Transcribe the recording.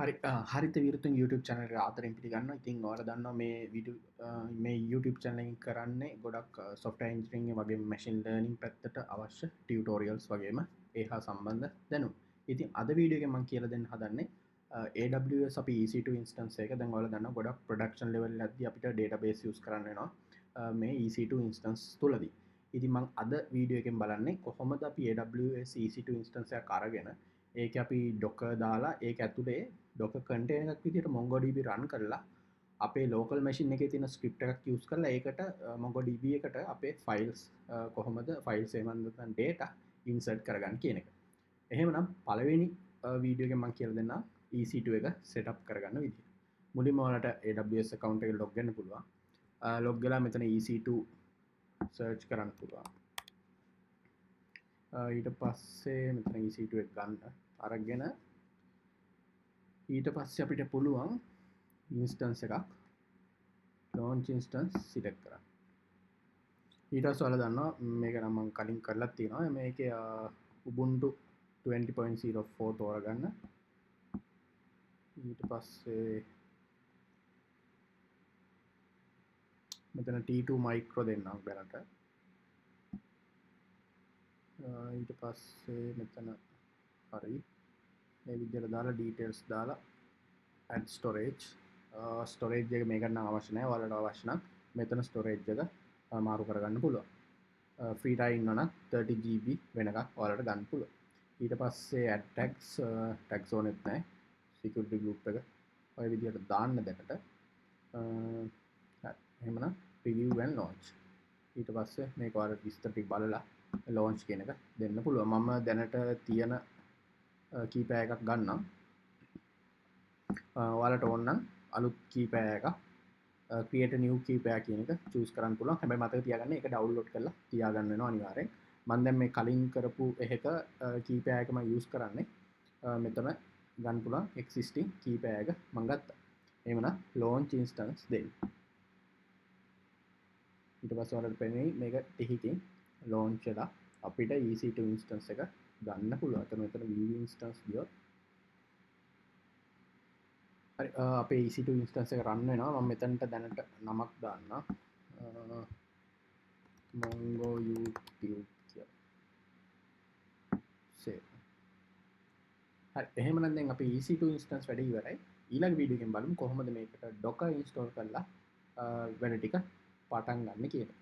හරිත විරතුන් YouTube channel එක ආදරෙන් පිළිගන්නවා. ඉතින් ඔයාලා දන්නවා මේ YouTube channel එකෙන් කරන්නේ ගොඩක් software engineering වගේ machine learning පැත්තට අවශ්‍ය tutorials වගේම ඒ හා සම්බන්ධ දැනුම්. ඉතින් අද වීඩියෝ එකෙන් මම කියලා දෙන්න හදන්නේ AWS අපි EC2 instance එක දැන් ඔයාලා දන්නවා ගොඩක් production level එකදී අපිට database use කරන්න වෙනවා මේ EC2 instance තුලදී. ඉතින් මම අද වීඩියෝ එකෙන් බලන්නේ කොහොමද අපි AWS EC2 instance එකක් අරගෙන ඒක අපි Docker දාලා ඒක ඇතුලේ Docker container එකක් විදිහට MongoDB run කරලා අපේ local machine එකේ තියෙන script එකක් use කරලා ඒකට MongoDB එකට අපේ files කොහොමද files එහෙම නැත්නම් data insert කරගන්න කියන එක. එහෙමනම් පළවෙනි වීඩියෝ එකෙන් මම කියලා දෙන්නම් EC2 එක setup කරගන්න විදිහ. මුලින්ම ඔයාලට AWS account එක log වෙන්න පුළුවන්. log වෙලා මෙතන EC2 search කරන්න පුළුවන්. ඊට පස්සේ මෙතන EC2 එක ගන්න අරගෙන ඊට පස්සේ අපිට පුළුවන් instance එකක් launch instance select කරන්න. ඊට පස්සේ ඔයාලා දන්නවා මේක නම් මම කලින් කරලා තියෙනවා. මේකේ Ubuntu 20.04 තෝරගන්න. ඊට පස්සේ මෙතන T2 micro දෙන්නම් බැලට. ඊට පස්සේ මෙතන හරි මේ විදිහට දාලා details දාලා add storage එක මේකට නම් අවශ්‍ය නැහැ. ඔයාලට අවශ්‍ය නම් මෙතන storage එක මාරු කරගන්න පුළුවන්. free time ඉන්නවා නම් 30 GB වෙනකන් ඔයාලට ගන්න පුළුවන්. ඊට පස්සේ add tags ඕනෙත් නැහැ. security group එක ඔය විදිහට දාන්න දැකට. හරි. එහෙමනම් preview and launch. ඊට පස්සේ මේක ඔයාලට විස්තර ටික බලලා launch කියන එක දෙන්න පුළුවන්. මම දැනට තියෙන key pair එකක් ගන්නම්. ඔයාලට ඕන නම් අලුත් key pair එකක් create a new key pair කියන එක choose කරන්න පුළුවන්. හැබැයි මතක තියාගන්න ඒක download කරලා තියාගන්න වෙනවා අනිවාර්යෙන්. මම දැන් මේ කලින් කරපු එකක key pair එක මම use කරන්නේ. මෙතන ගන්න පුළුවන් existing key pair එක මම ගත්තා. එහෙමනම් launch instance දෙන්න. ඊට පස්සේ ඔයාලට පෙන්නේ මේක ටිකකින් launch වෙලා අපිට EC2 instance එක ගන්න පුළුවන්. මෙතන view instance ගියොත් හරි අපේ EC2 instance එක run වෙනවා. මම මෙතනට දැනට නමක් දාන්නම්. mongo UPTO කියලා. save. හරි එහෙමනම් දැන් අපේ EC2 instance වැඩ ඉවරයි. ඊළඟ වීඩියෝ එකෙන් බලමු කොහොමද මේකට Docker install කරලා වැඩ ටික පටන් ගන්න කියලා.